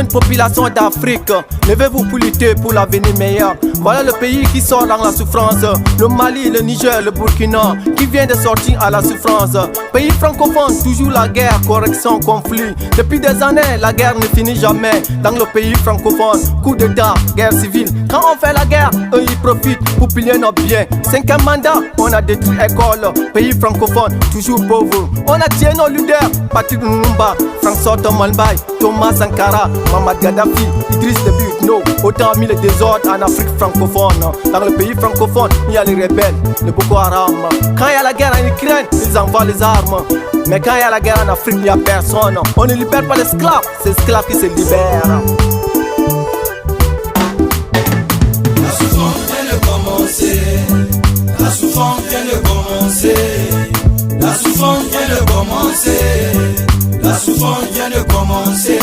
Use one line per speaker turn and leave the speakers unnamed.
jeunes populations d'Afrique, levez-vous pour lutter pour l'avenir meilleur. Voilà le pays qui sort dans la souffrance, le Mali, le Niger, le Burkina, qui vient de sortir à la souffrance. Pays francophone, toujours la guerre, correction, conflit. Depuis des années, la guerre ne finit jamais. Dans le pays francophone, coup d'état, guerre civile. Quand on fait la guerre, eux ils profitent pour piller nos biens. 5e mandat, on a détruit l'école. Pays francophone, toujours pauvre. On a tué nos leaders, Patrick Lumumba, François Malbaï, Thomas Sankara, Mamad Gaddafi, Idriss Déby Itno. Autant mis le désordre en Afrique francophone. Dans le pays francophone, il y a les rebelles, le Boko Haram. Quand il y a la guerre en Ukraine, ils envoient les armes. Mais quand il y a la guerre en Afrique, il n'y a personne. On ne libère pas l'esclave, c'est l'esclave qui se libère.
La souffrance vient de commencer. La souffrance vient de commencer. La souffrance vient de commencer. La souffrance vient de commencer.